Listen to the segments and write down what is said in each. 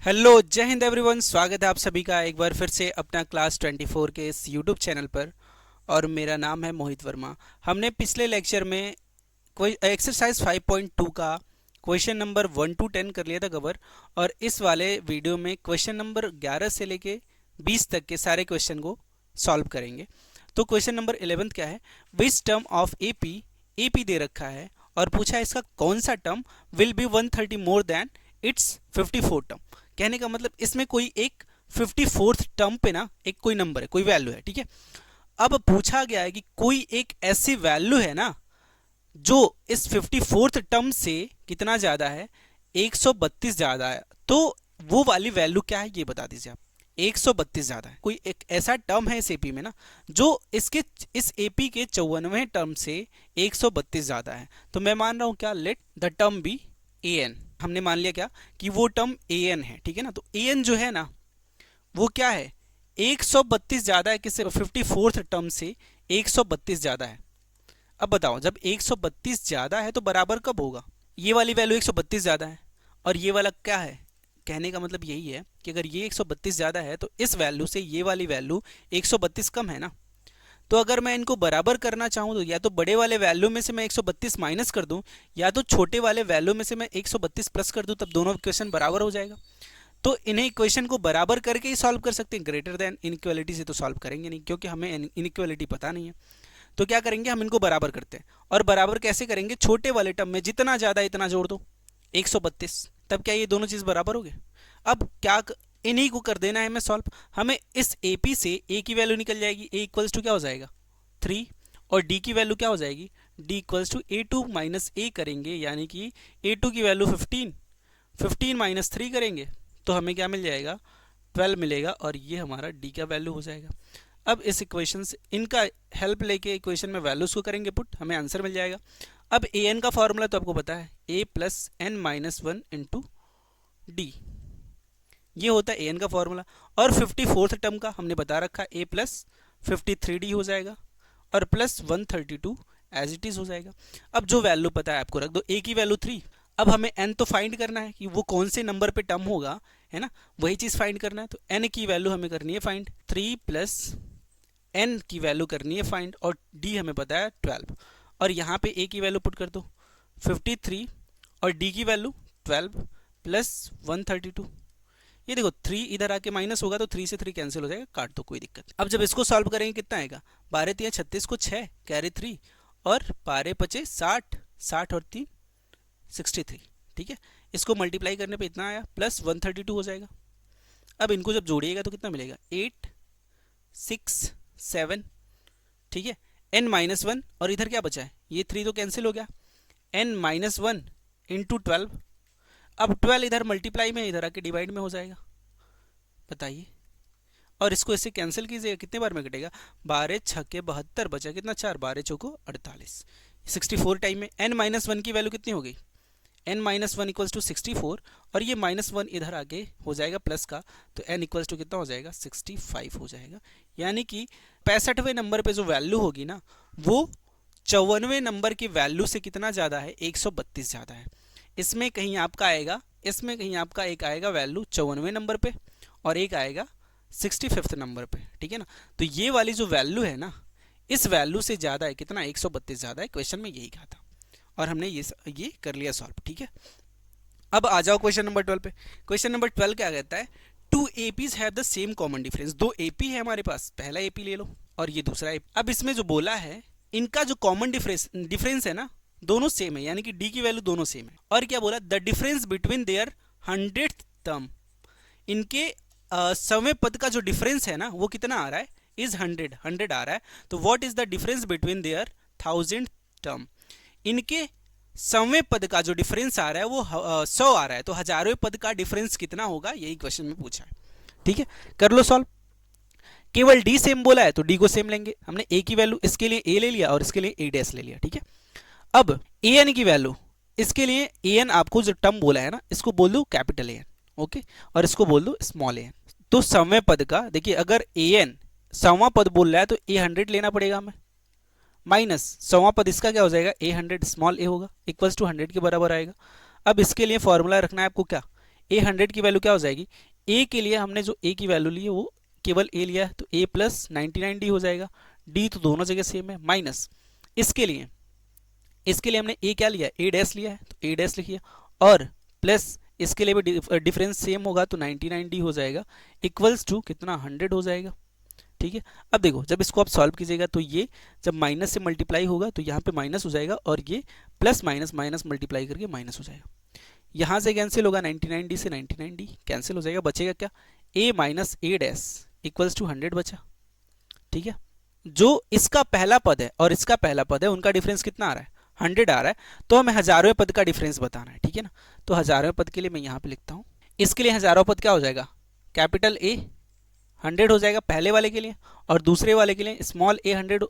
Hello, जय Hind everyone. स्वागत है आप सभी का एक बार फिर से अपना क्लास 24 के इस यूट्यूब चैनल पर। और मेरा नाम है मोहित वर्मा। हमने पिछले लेक्चर में कोई एक्सरसाइज 5.2 का क्वेश्चन नंबर 1 to 10 कर लिया था कवर। और इस वाले वीडियो में क्वेश्चन नंबर 11 से लेके 20 तक के सारे क्वेश्चन को सॉल्व करेंगे। तो क्वेश्चन नंबर 11 क्या है, which term of AP, AP दे रखा है और पूछा है इसका कौन सा term will be 130 more than its 54 term. कहने का मतलब इसमें कोई एक 54th टर्म पे ना एक कोई नंबर है, कोई वैल्यू है, ठीक है। अब पूछा गया है कि कोई एक ऐसी वैल्यू है ना जो इस 54th टर्म से कितना ज्यादा है, 132 ज्यादा है। तो वो वाली वैल्यू क्या है ये बता दीजिए आप। 132 ज्यादा है, कोई एक ऐसा टर्म है इस एपी में ना जो इसके इस एपी के 54वें टर्म से 132 ज्यादा है। तो मैं मान रहा हूं क्या, let the term be a n. हमने मान लिया क्या कि वो टर्म ए एन है, ठीक है ना। तो ए एन जो है ना वो क्या है, 132 ज्यादा है किससे, 54th टर्म से 132 ज्यादा है। अब बताओ जब 132 ज्यादा है तो बराबर कब होगा, ये वाली वैल्यू 132 ज्यादा है और ये वाला क्या है। कहने का मतलब यही है कि अगर ये 132 ज्यादा है तो इस वैल्यू से ये वाली वैल्यू 132 कम है ना। तो अगर मैं इनको बराबर करना चाहूँ तो या तो बड़े वाले वैल्यू में से मैं 132 माइनस कर दूं या तो छोटे वाले वैल्यू में से मैं 132 प्लस कर दूं, तब दोनों इक्वेशन बराबर हो जाएगा। तो इन्हें इक्वेशन को बराबर करके ही सॉल्व कर सकते हैं, ग्रेटर देन इनइक्वालिटी से तो सॉल्व करेंगे नहीं क्योंकि हमें इनइक्वालिटी पता नहीं है। तो क्या करेंगे, हम इनको बराबर करते हैं। और बराबर कैसे करेंगे, छोटे वाले टर्म में जितना ज़्यादा इतना जोड़ दो 132, तब क्या ये दोनों चीज़ बराबर हो गए। अब क्या इन्हीं को कर देना है हमें सॉल्व। हमें इस ए पी से ए की वैल्यू निकल जाएगी, ए इक्वल्स टू क्या हो जाएगा 3, और डी की वैल्यू क्या हो जाएगी, d equals to a two minus a करेंगे, यानी कि ए टू की वैल्यू 15, 15 माइनस 3 करेंगे तो हमें क्या मिल जाएगा, 12 मिलेगा। और ये हमारा डी का वैल्यू हो जाएगा। अब इस इक्वेशन से इनका हेल्प लेके इक्वेशन में वैल्यूज को करेंगे पुट, हमें आंसर मिल जाएगा। अब ए एन का फॉर्मूला तो आपको पता है, a plus n minus 1 into d, ये होता है ए एन का फॉर्मूला। और 54th टर्म का हमने बता रखा, ए प्लस 53d हो जाएगा और प्लस 132 एज इट इज हो जाएगा। अब जो वैल्यू पता है आपको रख दो, ए की वैल्यू 3। अब हमें एन तो फाइंड करना है कि वो कौन से नंबर पे टर्म होगा, है ना, वही चीज फाइंड करना है। तो एन की वैल्यू हमें करनी है फाइंड, 3 प्लस एन की वैल्यू करनी है फाइंड, और डी हमें पता है 12। और यहाँ पे ए की वैल्यू पुट कर दो 53 और डी की वैल्यू 12 प्लस 132। ये देखो 3 इधर आके माइनस होगा तो 3 से 3 कैंसिल हो जाएगा, काट दो कोई दिक्कत। अब जब इसको सॉल्व करेंगे कितना आएगा, 12 3 36 को 6 कैरी 3 और 12 पचे 60, 60 और 3 63, ठीक है। इसको मल्टीप्लाई करने पे इतना आया प्लस 132 हो जाएगा। अब इनको जब जोड़िएगा तो कितना मिलेगा, 8 6 7, ठीक है। n माइनस 1 और इधर क्या बचा है, ये 3 तो कैंसिल हो गया, n माइनस 1 इंटू 12। अब 12 इधर मल्टीप्लाई में, इधर आके डिवाइड में हो जाएगा, बताइए। और इसको इससे कैंसिल कीजिएगा, कितने बार में कटेगा, 12 छक्के 72 बचा कितना 4, 12 चौको 48, 64 टाइम में n माइनस 1 की वैल्यू कितनी हो गई, n माइनस 1 इक्वल्स टू 64, और ये माइनस 1 इधर आगे हो जाएगा प्लस का, तो n इक्वल्स टू कितना हो जाएगा 65 हो जाएगा। यानी कि 65वें नंबर पे जो वैल्यू होगी ना वो 54वें नंबर की वैल्यू से कितना ज़्यादा है, 132 ज़्यादा है। इसमें कहीं आपका आएगा, इसमें कहीं आपका एक आएगा वैल्यू 54वें नंबर पे और एक आएगा 65th नंबर पे, ठीक है ना। तो ये वाली जो वैल्यू है ना इस वैल्यू से ज़्यादा है, कितना 132 ज़्यादा है, क्वेश्चन में यही कहा था और हमने ये कर लिया सॉल्व, ठीक है। अब आ जाओ क्वेश्चन नंबर 12 पे। क्वेश्चन नंबर 12 क्या कहता है, two APs have the same common difference. दो एपी है हमारे पास, पहला एपी ले लो और ये दूसरा एपी। अब इसमें जो बोला है इनका जो कॉमन डिफरेंस है ना दोनों सेम है, यानी कि डी की वैल्यू दोनों सेम है। और क्या बोला, the difference between their 100th term, इनके 100वें पद का जो डिफरेंस है ना वो कितना आ रहा है, इज 100 आ रहा है। तो what is the difference between their 1000th term, इनके 100वें पद का जो डिफरेंस आ रहा है वो 100 आ रहा है, तो 1000वें पद का डिफरेंस कितना होगा, यही क्वेश्चन में पूछा है, ठीक है। कर लो सॉल्व। केवल डी सेम बोला है तो डी को सेम लेंगे, हमने ए की वैल्यू इसके लिए ए ले लिया और इसके लिए ए डैश ले लिया, ठीक है। अब ए एन की वैल्यू, इसके लिए ए एन आपको जो टर्म बोला है ना इसको बोल दो कैपिटल ए एन, ओके, और इसको बोल दो स्मॉल ए एन। तो 100वें पद का देखिए, अगर ए एन 100वां पद बोल रहा है तो ए 100 लेना पड़ेगा हमें, माइनस 100वां पद इसका क्या हो जाएगा, ए 100 स्मॉल ए होगा, इक्वल्स टू 100 के बराबर आएगा। अब इसके लिए फॉर्मूला रखना है आपको क्या, ए 100 की वैल्यू क्या हो जाएगी, ए के लिए हमने जो ए की वैल्यू ली है वो केवल ए लिया है, तो ए प्लस 99 डी हो जाएगा। डी तो दोनों जगह सेम है, माइनस इसके लिए हमने ए क्या लिया, ए डैश लिया है, तो ए डैश लिखिए, और प्लस इसके लिए भी डिफरेंस सेम होगा, तो 99 डी हो जाएगा, इक्वल्स टू कितना 100 हो जाएगा। ठीक है, अब देखो जब इसको आप सॉल्व कीजिएगा तो ये जब माइनस से मल्टीप्लाई होगा तो यहाँ पे माइनस हो जाएगा, और ये प्लस माइनस माइनस मल्टीप्लाई करके माइनस हो जाएगा। यहाँ से कैंसिल होगा, 99 डी से 99 डी कैंसिल हो जाएगा, बचेगा क्या, a minus a dash equals to 100 बचा। ठीक है, जो इसका पहला पद है और इसका पहला पद है उनका डिफरेंस कितना आ रहा है, 100 आ रहा है, तो हमें हजारों पद का डिफरेंस बताना है। ठीक है ना, तो हजारों पद के लिए मैं यहाँ पे लिखता हूँ, इसके लिए हजारों पद क्या हो जाएगा, कैपिटल ए 100 हो जाएगा पहले वाले के लिए, और दूसरे वाले के लिए स्मॉल ए 100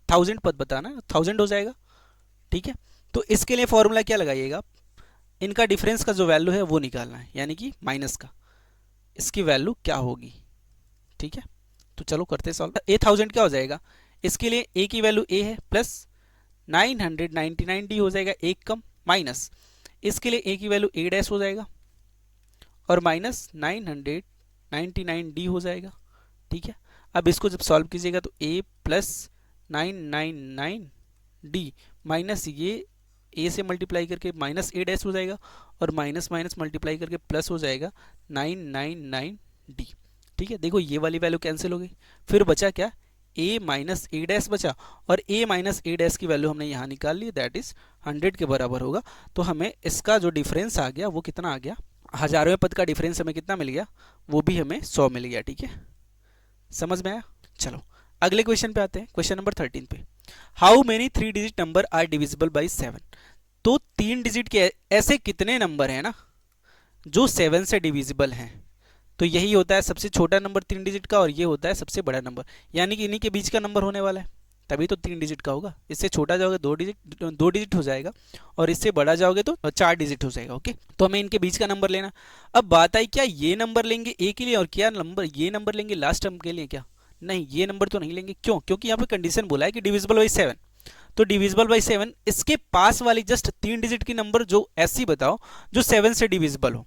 1000 पद बताना है, 1000 हो जाएगा। ठीक है, तो इसके लिए फॉर्मूला क्या लगाइएगा, इनका डिफरेंस का जो वैल्यू है वो निकालना है, यानी कि माइनस का, इसकी वैल्यू क्या होगी। ठीक है, तो चलो करते सॉल्व। ए 1000 क्या हो जाएगा, इसके लिए ए की वैल्यू ए है, प्लस 999 डी हो जाएगा, एक कम, माइनस इसके लिए ए की वैल्यू ए डैश हो जाएगा, और माइनस 999 डी हो जाएगा। ठीक है, अब इसको जब सॉल्व कीजिएगा तो a प्लस 999 डी माइनस ये a से मल्टीप्लाई करके माइनस ए डैश हो जाएगा, और माइनस माइनस मल्टीप्लाई करके प्लस हो जाएगा 999 डी। ठीक है, देखो ये वाली वैल्यू कैंसिल हो गई, फिर बचा क्या, a माइनस ए डैश बचा, और a माइनस ए डैश की वैल्यू हमने यहाँ निकाल ली, दैट इज 100 के बराबर होगा। तो हमें इसका जो डिफरेंस आ गया वो कितना आ गया, हजारों पद का डिफरेंस हमें कितना मिल गया, वो भी हमें 100 मिल गया। ठीक है, समझ में आया। चलो अगले क्वेश्चन पे आते हैं, क्वेश्चन नंबर 13 पे, how many 3 digit numbers are divisible by 7। तो 3 डिजिट के ऐसे कितने नंबर हैं ना जो 7 से डिविजिबल हैं, तो यही होता है सबसे छोटा नंबर 3 डिजिट का, और ये होता है सबसे बड़ा नंबर, यानी कि इन्हीं के बीच का नंबर होने वाला है, तभी तो 3 डिजिट का होगा। इससे छोटा जाओगे 2 डिजिट हो जाएगा, और इससे बड़ा जाओगे तो 4 डिजिट हो जाएगा। ओके, तो हमें इनके बीच का नंबर लेना। अब बात आई क्या ये नंबर लेंगे ए के लिए, और क्या नंबर ये नंबर लेंगे लास्ट टर्म के लिए, क्या नहीं, ये नंबर तो नहीं लेंगे। क्यों, क्योंकि यहाँ पे कंडीशन बोला है कि डिविजिबल बाई 7, तो डिविजिबल बाई 7 इसके पास वाली जस्ट 3 डिजिट की नंबर जो ऐसी बताओ जो 7 से डिविजिबल हो।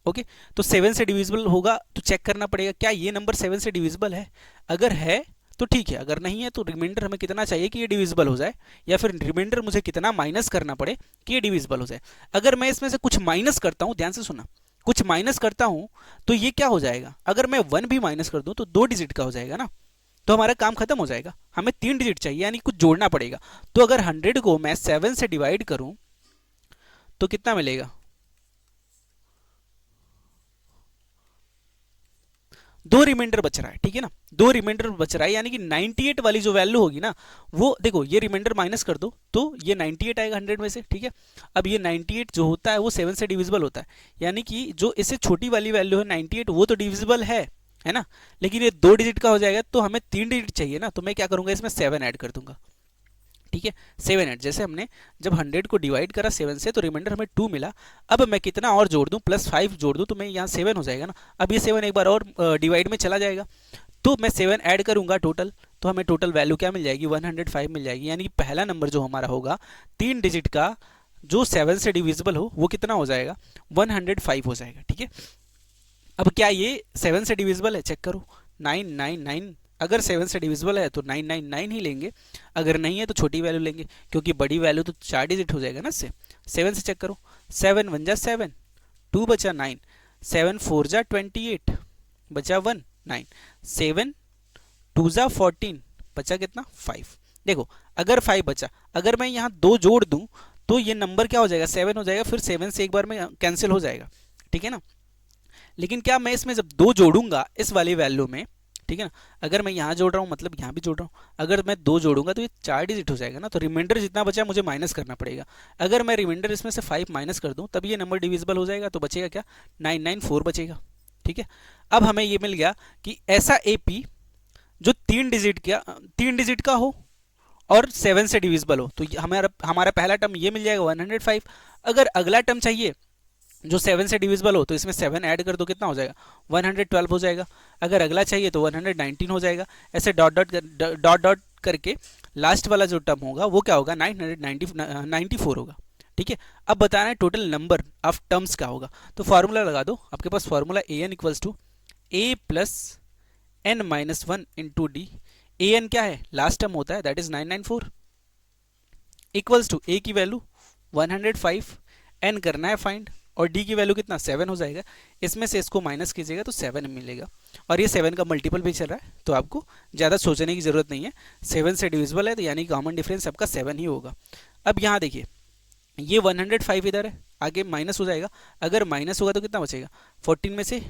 ओके, तो 7 से डिविजिबल होगा तो चेक करना पड़ेगा क्या ये नंबर 7 से डिविजिबल है, अगर है तो ठीक है, अगर नहीं है तो रिमाइंडर हमें कितना चाहिए कि ये डिविजिबल हो जाए, या फिर रिमाइंडर मुझे कितना माइनस करना पड़े कि ये डिविजिबल हो जाए। अगर मैं इसमें से कुछ माइनस करता हूं, ध्यान से सुना, कुछ माइनस करता हूं तो ये क्या हो जाएगा, अगर मैं 1 भी माइनस कर दूं तो 2 डिजिट का हो जाएगा ना, तो हमारा काम खत्म हो जाएगा, हमें 3 डिजिट चाहिए, यानी कुछ जोड़ना पड़ेगा। तो अगर 100 को मैं 7 से डिवाइड करूं तो कितना मिलेगा, 2 रिमाइंडर बच रहा है। ठीक है ना, 2 रिमाइंडर बच रहा है, यानी कि 98 वाली जो वैल्यू होगी ना, वो देखो ये रिमाइंडर माइनस कर दो तो ये 98 आएगा 100 में से। ठीक है, अब ये 98 जो होता है वो 7 से डिविजिबल होता है, यानी कि जो इससे छोटी वाली वैल्यू है 98 वो तो डिविजिबल है ना, लेकिन ये 2 डिजिट का हो जाएगा, तो हमें 3 डिजिट चाहिए ना, तो मैं क्या करूंगा इसमें 7 ऐड कर दूंगा। ठीक है, 7 ऐड, जैसे हमने जब 100 को डिवाइड करा 7 से तो रिमाइंडर हमें 2 मिला, अब मैं कितना और जोड़ दूं, प्लस 5 जोड़ दूं तो मैं यहाँ 7 हो जाएगा ना, अब ये 7 एक बार और डिवाइड में चला जाएगा, तो मैं 7 ऐड करूंगा टोटल, तो हमें टोटल वैल्यू क्या मिल जाएगी, 105 मिल जाएगी, यानी पहला नंबर जो हमारा होगा 3 डिजिट का जो 7 से डिविजिबल हो वो कितना हो जाएगा, 105 हो जाएगा। ठीक है, अब क्या ये 7 से डिविजिबल है, चेक करो, 999, अगर 7 से डिविजिबल है तो 999 ही लेंगे, अगर नहीं है तो छोटी वैल्यू लेंगे, क्योंकि बड़ी वैल्यू तो 4 डिजिट हो जाएगा ना इससे। 7 से चेक करो, 7 1 जा 7, 2 बचा 9, 7 4 जा 28 बचा 1 9, 7 2 जा 14 बचा कितना 5। देखो अगर 5 बचा, अगर मैं यहाँ 2 जोड़ दूं तो ये नंबर क्या हो जाएगा, 7 हो जाएगा, फिर 7 से एक बार में कैंसिल हो जाएगा। ठीक है ना, लेकिन क्या मैं इसमें जब 2 जोड़ूंगा इस वाली वैल्यू में, ठीक है ना, अगर मैं यहाँ जोड़ रहा हूँ मतलब यहाँ भी जोड़ रहा हूँ, अगर मैं 2 जोड़ूंगा तो ये 4 डिजिट हो जाएगा ना, तो रिमाइंडर जितना बचा मुझे माइनस करना पड़ेगा। अगर मैं रिमाइंडर इसमें से 5 माइनस कर दूं तब ये नंबर डिविजिबल हो जाएगा, तो बचेगा क्या, 994 बचेगा। ठीक है, अब हमें ये मिल गया कि ऐसा एपी जो 3 डिजिट का हो और 7 से डिविजिबल हो, तो हमारा पहला टर्म ये मिल जाएगा 105। अगर अगला टर्म चाहिए जो 7 से डिविजिबल हो तो इसमें 7 ऐड कर दो, कितना हो जाएगा, 112 हो जाएगा। अगर अगला चाहिए तो 119 हो जाएगा, ऐसे डॉट डॉट करके लास्ट वाला जो टर्म होगा वो क्या होगा, 994 होगा। ठीक है। अब बताना है टोटल नंबर ऑफ टर्म्स क्या होगा, तो फॉर्मूला लगा दो। आपके पास formula a n equals to a plus n minus one into d. A n क्या है, लास्ट टर्म होता है, that is 994, equals to a की वैल्यू 105, एन करना है फाइंड, और डी की वैल्यू कितना 7 हो जाएगा। इसमें से इसको माइनस कीजिएगा तो 7 मिलेगा, और ये 7 का मल्टीपल भी चल रहा है, तो आपको ज़्यादा सोचने की जरूरत नहीं है। 7 से डिविजिबल है, तो यानी कॉमन डिफरेंस आपका 7 ही होगा। अब यहाँ देखिए, ये 105 इधर है, आगे माइनस हो जाएगा। अगर माइनस होगा तो कितना बचेगा, 14 में से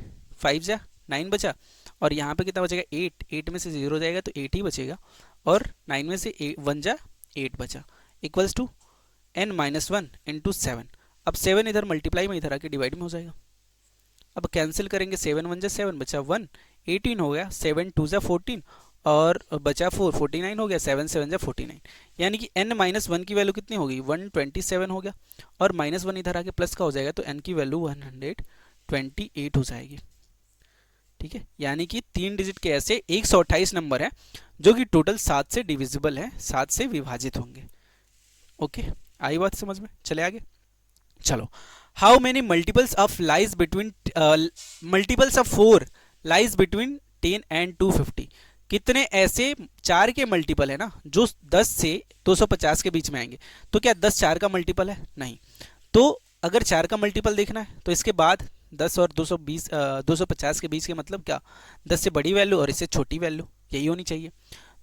5 जा 9 बचा, और यहाँ पे कितना बचेगा 8, 8 में से 0 हो जाएगा तो 8 ही बचेगा, और 9 में से 1 जा 8 बचा, equals to n minus one into 7। अब 7 इधर मल्टीप्लाई में इधर आके डिवाइड में हो जाएगा। अब कैंसिल करेंगे, 7 1 जा 7 बचा 1, 18 हो गया, 7 2 जा 14 और बचा 4, 49 हो गया, 7 7 जा 49, यानी कि n माइनस वन की वैल्यू कितनी होगी 127 हो गया, और माइनस वन इधर आके प्लस का हो जाएगा, तो n की वैल्यू 128 हो जाएगी। ठीक है, यानी कि 3 डिजिट के ऐसे 128 नंबर हैं जो कि टोटल 7 से डिविजिबल है, 7 से विभाजित होंगे। ओके, आई बात समझ में, चले आगे। चलो, how many multiples of lies between multiples of 4 lies between 10 and 250। कितने ऐसे 4 के मल्टीपल है ना जो 10 से 250 के बीच में आएंगे। तो क्या 10 4 का मल्टीपल है, नहीं। तो अगर 4 का मल्टीपल देखना है तो इसके बाद 10 और 220 250 के बीच के मतलब क्या, 10 से बड़ी वैल्यू और इससे छोटी वैल्यू, यही होनी चाहिए।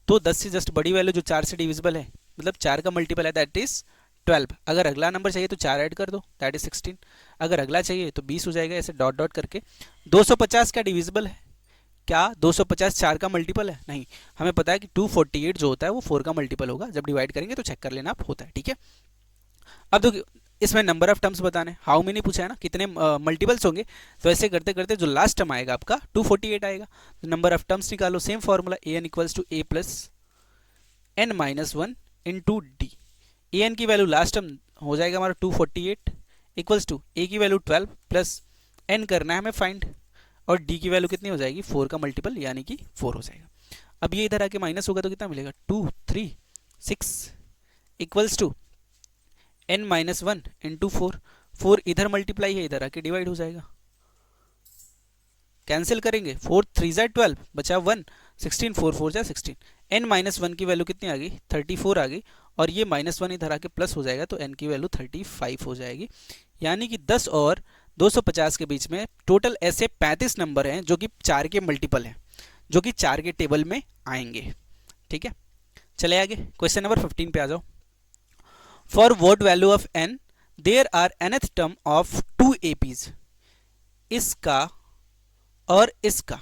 तो 10 से जस्ट बड़ी वैल्यू जो 4 से डिविजिबल है, मतलब 4 का मल्टीपल है, दैट इज 12। अगर अगला नंबर चाहिए तो 4 ऐड कर दो, दैट इज 16। अगर अगला चाहिए तो 20 हो जाएगा, ऐसे डॉट डॉट करके। 250 क्या डिविजिबल है, क्या 250 4 का मल्टीपल है, नहीं। हमें पता है कि 248 जो होता है वो 4 का मल्टीपल होगा, जब डिवाइड करेंगे तो चेक कर लेना आप, होता है। ठीक है, अब देखिए इसमें नंबर ऑफ टर्म्स बताने, हाउ मेनी पूछा है ना, कितने मल्टीपल्स होंगे। तो ऐसे करते करते जो लास्ट टर्म आएगा आपका 248 आएगा, तो नंबर ऑफ टर्म्स निकालो। Same formula a n equals to a plus n minus one into d. A n की वैल्यू लास्ट टर्म हो जाएगा हमारा 248, इक्वल्स टू ए की वैल्यू 12 प्लस एन करना है हमें फाइंड, और डी की वैल्यू कितनी हो जाएगी 4 का मल्टीपल, यानी कि 4 हो जाएगा। अब ये इधर आके माइनस होगा तो कितना मिलेगा 2 3 6, equals to n minus one into 4। 4 इधर मल्टीप्लाई है, इधर आके डिवाइड हो जाएगा। कैंसिल करेंगे, 4 3 जा 12 बचा 1, 16 4 4 जा 16। n माइनस वन की वैल्यू कितनी आ गई 34 आ गई, और ये माइनस वन इधर आके प्लस हो जाएगा, तो n की वैल्यू 35 हो जाएगी। यानी कि 10 और 250 के बीच में टोटल ऐसे 35 नंबर हैं जो कि 4 के मल्टीपल हैं, जो कि 4 के टेबल में आएंगे। ठीक है, चले आगे, क्वेश्चन नंबर 15 पे आ जाओ। For what value of n there are nth term of 2 APs। इसका और इसका,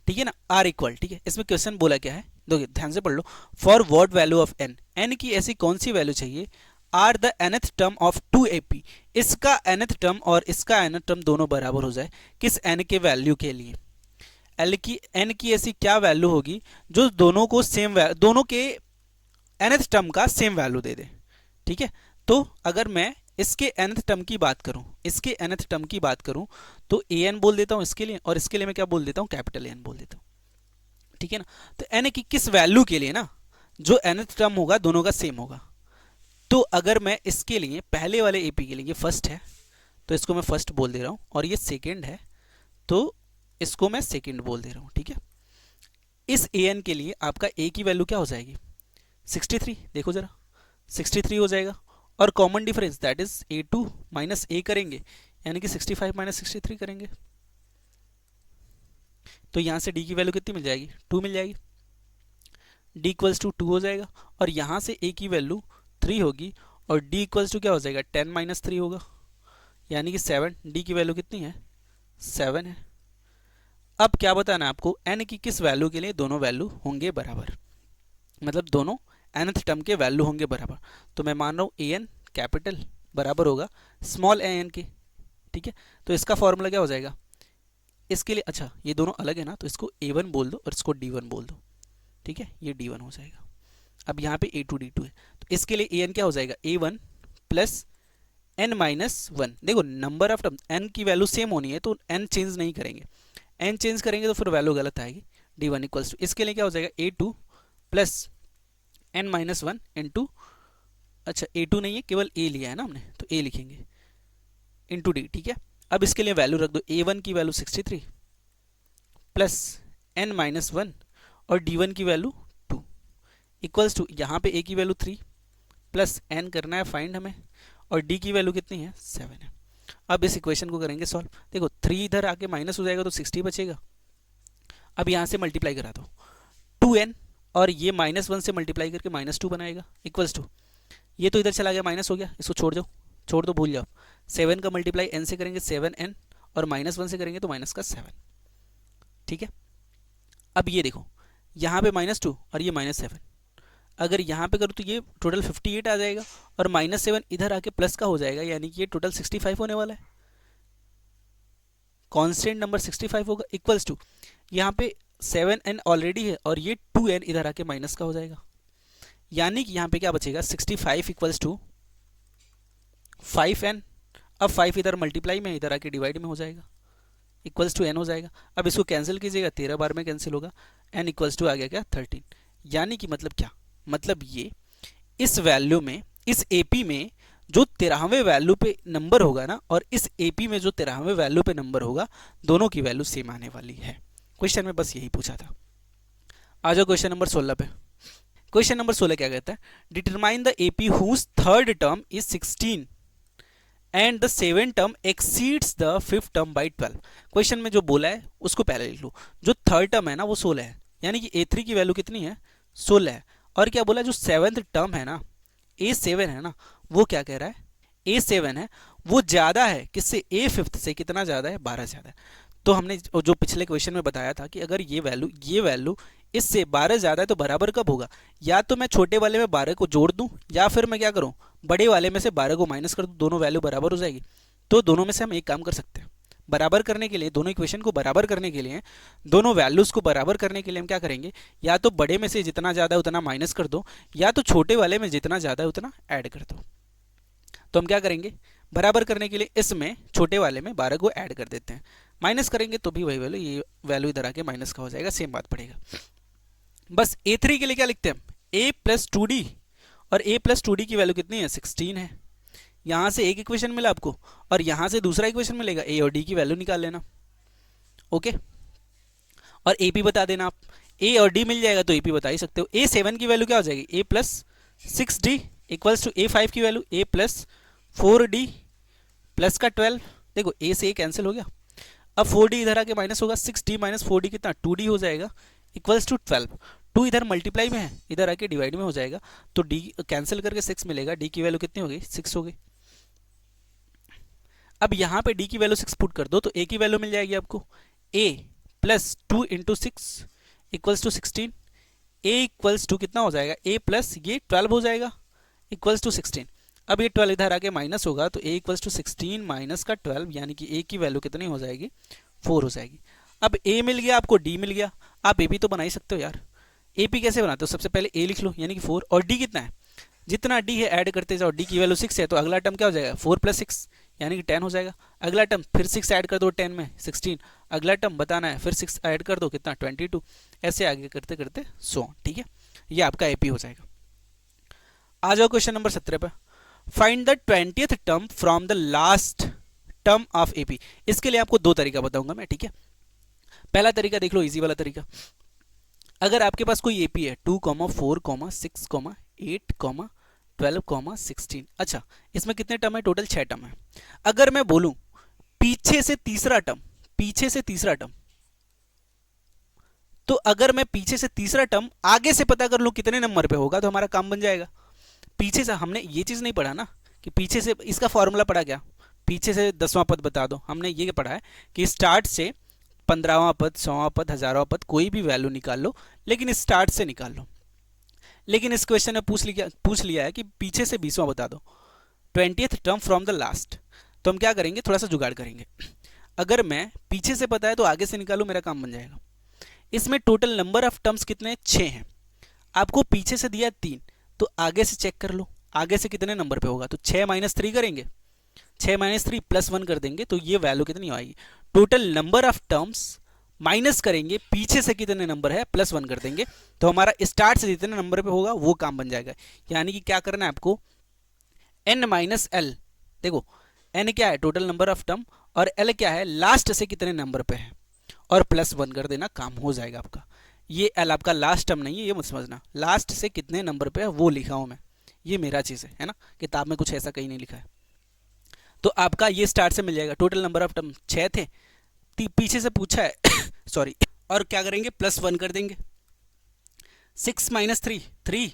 ठीक है ना, आर इक्वल। ठीक है, इसमें क्वेश्चन बोला क्या है, देखिए ध्यान से पढ़ लो। For what value of n, n की ऐसी कौन सी वैल्यू चाहिए, are the nth term of 2 AP। इसका nth टर्म और इसका nth टर्म दोनों बराबर हो जाए, किस n के वैल्यू के लिए, n की ऐसी क्या वैल्यू होगी जो दोनों को सेम, दोनों के nth टर्म का सेम वैल्यू दे दे। ठीक है, तो अगर मैं इसके nth टर्म की बात करूं, इसके nth टर्म की बात करूं, तो an बोल देता हूं इसके लिए, और इसके लिए मैं क्या बोल देता हूं, कैपिटल N बोल देता हूं। ठीक है ना, तो n की किस वैल्यू के लिए ना, जो nth टर्म होगा दोनों का सेम होगा। तो अगर मैं इसके लिए पहले वाले AP के लिए, ये फर्स्ट है तो इसको मैं फर्स्ट बोल दे रहा हूं, और ये सेकेंड है तो इसको मैं सेकेंड बोल दे रहा हूं। ठीक है, इस an के लिए आपका a की वैल्यू क्या हो जाएगी 63, देखो जरा 63 हो जाएगा, और common difference that is a2 minus a करेंगे, यानी कि 65 माइनस 63 करेंगे, तो यहां से d की वैल्यू कितनी मिल जाएगी 2 मिल जाएगी, d इक्वल्स टू 2 हो जाएगा, और यहां से a की वैल्यू 3 होगी, और d इक्वल्स टू क्या हो जाएगा 10 माइनस 3 होगा, यानी कि 7। d की वैल्यू कितनी है 7 है। अब क्या बताना है आपको, n की किस वैल्यू के लिए दोनों वैल्यू होंगे बराबर, मतलब दोनों nth टर्म के वैल्यू होंगे बराबर। तो मैं मान रहा हूँ an कैपिटल बराबर होगा स्मॉल an के। ठीक है, तो इसका फॉर्मूला क्या हो जाएगा इसके लिए, अच्छा ये दोनों अलग है ना, तो इसको a1 बोल दो और इसको d1 बोल दो। ठीक है, ये d1 हो जाएगा। अब यहाँ पे a2 d2 है, तो इसके लिए an क्या हो जाएगा a1 plus n minus one. देखो नंबर ऑफ टर्म n की वैल्यू सेम होनी है, तो n चेंज नहीं करेंगे, n चेंज करेंगे तो फिर वैल्यू गलत आएगी। d1 इक्वल्स टू, इसके लिए क्या हो जाएगा a2 plus n minus one into अच्छा A2 नहीं है, केवल A लिया है ना हमने, तो A लिखेंगे इंटू डी, ठीक है। अब इसके लिए वैल्यू रख दो, A1 की वैल्यू 63 प्लस n-1 और D1 की वैल्यू 2 इक्वल्स टू, यहाँ पे A की वैल्यू 3 प्लस n करना है फाइंड हमें, और D की वैल्यू कितनी है 7 है। अब इस इक्वेशन को करेंगे सॉल्व। देखो 3 इधर आके माइनस हो जाएगा तो 60 बचेगा। अब यहाँ से मल्टीप्लाई करा दो 2n, और ये -1 से मल्टीप्लाई करके -2 बनाएगा इक्वल्स टू, ये तो इधर चला गया माइनस हो गया, इसको छोड़ दो भूल जाओ। 7 का मल्टीप्लाई n से करेंगे 7n, और -1 से करेंगे तो माइनस का 7, ठीक है। अब ये देखो यहाँ पे -2 और ये -7, अगर यहाँ पे करूँ तो ये टोटल 58 आ जाएगा, और -7 इधर आके प्लस का हो जाएगा, यानी कि ये टोटल 65 होने वाला है। कांस्टेंट नंबर 65 होगा इक्वल्स टू, यहाँ पे 7n ऑलरेडी है और ये 2n इधर आके माइनस का हो जाएगा, यानी कि यहाँ पे क्या बचेगा 65 इक्वल्स टू 5n। अब 5 इधर मल्टीप्लाई में, इधर आके डिवाइड में हो जाएगा, इक्वल्स टू n हो जाएगा। अब इसको कैंसिल कीजिएगा, 13 बार में कैंसिल होगा, n इक्वल्स टू आ गया क्या 13। यानी कि मतलब क्या, मतलब ये इस वैल्यू में, इस AP में जो 13वें वैल्यू पे नंबर होगा ना, और इस AP में जो 13वें वैल्यू पे नंबर होगा, दोनों की वैल्यू सेम आने वाली है। क्वेश्चन में बस यही पूछा था। आ जाओ क्वेश्चन नंबर 16 पे। क्वेश्चन नंबर 16 क्या कहता है, determine the AP whose third term is 16 and the 7th term exceeds the 5th term by 12। Question में जो बोला है उसको पहले लिख लो। जो थर्ड टर्म है ना वो 16 है, यानी कि A3 की वैल्यू कितनी है 16 है। और क्या बोला, जो 7th टर्म है ना A7 है ना, वो क्या कह रहा है A7 है वो ज्यादा है किससे, A5 से। कितना ज्यादा है 12 ज्यादा है। तो हमने जो पिछले क्वेश्चन में बताया था कि अगर ये वैल्यू इससे 12 ज्यादा है तो बराबर कब होगा, या तो मैं छोटे वाले में 12 को जोड़ दूं, या फिर मैं क्या करूं बड़े वाले में से 12 को माइनस कर दूं, दोनों वैल्यू बराबर हो जाएगी। तो दोनों में से हम एक काम कर सकते हैं, बराबर करने के लिए, दोनों इक्वेशन को बराबर करने के लिए, दोनों वैल्यूज को बराबर करने के लिए हम क्या करेंगे, या तो बड़े में से जितना ज्यादा है उतना माइनस कर दो, या तो छोटे वाले में जितना ज्यादा है उतना ऐड कर दो। तो हम क्या करेंगे, बराबर करने के लिए इसमें छोटे वाले में 12 को ऐड कर देते हैं, माइनस करेंगे तो भी वही वैल्यू, ये वैल्यू इधर आके माइनस का हो जाएगा, सेम बात पड़ेगा। बस A3 के लिए क्या लिखते हैं हम, A प्लस 2D, और A प्लस 2D की वैल्यू कितनी है 16 है। यहां से एक इक्वेशन मिला आपको, और यहां से दूसरा इक्वेशन मिलेगा, A और D की वैल्यू निकाल लेना, ओके। और AP बता देना आप, A और D मिल जाएगा तो AP बता ही सकते हो। A7 की वैल्यू क्या हो जाएगी, A plus 6D equals to A5 की value A plus 4D plus का 12। देखो A से A कैंसिल हो गया, अब 4D इधर आके माइनस होगा, 6D माइनस 4D कितना 2D हो जाएगा इक्वल्स टू 12। 2 इधर मल्टीप्लाई में है, इधर आके डिवाइड में हो जाएगा, तो D कैंसिल करके 6 मिलेगा, D की वैल्यू कितनी हो गई 6 हो गई। अब यहाँ पे D की वैल्यू 6 पुट कर दो तो A की वैल्यू मिल जाएगी आपको, A plus 2 into 6 equals to 16। A equals to कितना हो जाएगा, A प्लस ये 12 हो जाएगा इक्वल्स टू 16। अब ये 12 इधर आके माइनस होगा तो A इक्वल्स टू 16 माइनस का 12, यानी कि A की वैल्यू कितनी हो जाएगी 4 हो जाएगी। अब A मिल गया आपको, D मिल गया, आप AP तो बना ही सकते हो यार। AP कैसे बनाते हो, सबसे पहले A लिख लो यानी कि 4, और D कितना है, जितना D है ऐड करते जाओ, D की वैल्यू 6 है तो अगला टर्म क्या हो जाएगा 4 प्लस 6 यानी कि 10 हो जाएगा। अगला टर्म फिर 6 ऐड कर दो 10 में 16, अगला टर्म बताना है फिर 6 ऐड कर दो कितना 22, ऐसे आगे करते करते 100, ठीक है। ये आपका AP हो जाएगा। आ जाओ क्वेश्चन नंबर 17 पे, find the 20th term from the last term of AP। इसके लिए आपको दो तरीका बताऊंगा मैं, ठीक है। पहला तरीका देख लो, इजी वाला तरीका। अगर आपके पास कोई AP है 2, 4, 6, 8, 12, 16, अच्छा इसमें कितने टर्म है, टोटल 6 टर्म है। अगर मैं बोलूं पीछे से तीसरा टर्म, तो अगर मैं पीछे से तीसरा टर्म आगे से पता कर लूं कितने नंबर पे होगा तो हमारा काम बन जाएगा। पीछे से हमने ये चीज नहीं पढ़ा ना कि पीछे से, इसका फॉर्मूला पढ़ा क्या, पीछे से 10वां पद बता दो। हमने ये पढ़ा है कि स्टार्ट से 15वां पद, 100वां पद, 1000वां पद कोई भी वैल्यू निकाल लो, लेकिन स्टार्ट से निकाल लो। लेकिन इस क्वेश्चन में पूछ लिया है कि पीछे से 20वां बता दो, 20th term from the last. तो हम क्या करेंगे, थोड़ा सा जुगाड़ करेंगे। अगर मैं पीछे से पता है तो आगे से निकालू, मेरा काम बन जाएगा। इसमें टोटल नंबर ऑफ टर्म्स कितने 6 हैं। आपको पीछे से दिया 3, तो आगे से चेक कर लो आगे से कितने नंबर पे होगा, तो 6 माइनस 3 करेंगे, 6 माइनस 3 प्लस 1 कर देंगे, तो ये वैल्यू कितनी आएगी, total number of terms minus करेंगे पीछे से कितने नंबर है प्लस 1 कर देंगे, तो हमारा स्टार्ट से जितने नंबर पे होगा वो काम बन जाएगा। यानी कि क्या करना है आपको, n माइनस एल, देखो n क्या है टोटल नंबर ऑफ टर्म, और l क्या है लास्ट से कितने नंबर पे है, और प्लस वन कर देना, काम हो जाएगा आपका। ये l आपका लास्ट टर्म नहीं है, ये मत समझना, लास्ट से कितने नंबर पे है वो लिखा हूं मैं, ये मेरा चीज़ है ना, किताब में कुछ ऐसा कहीं नहीं लिखा है। तो आपका ये स्टार्ट से मिल जाएगा, टोटल नंबर ऑफ टर्म 6 थे, पीछे से पूछा है सॉरी, और क्या करेंगे प्लस वन कर देंगे। 6 माइनस 3, 3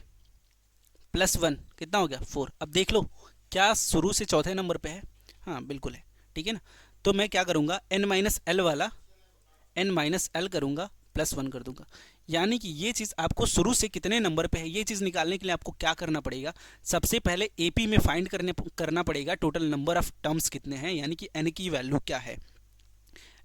प्लस वन कितना हो गया 4। अब देख लो क्या शुरू से चौथे नंबर पे है, हाँ बिल्कुल है, ठीक है ना। तो मैं क्या करूँगा n माइनस एल वाला n माइनस एल करूँगा, प्लस वन कर दूंगा। यानी कि ये चीज़ आपको शुरू से कितने नंबर पे है ये चीज़ निकालने के लिए आपको क्या करना पड़ेगा, सबसे पहले एपी में फाइंड करना पड़ेगा टोटल नंबर ऑफ टर्म्स कितने हैं, यानी कि n की वैल्यू क्या है।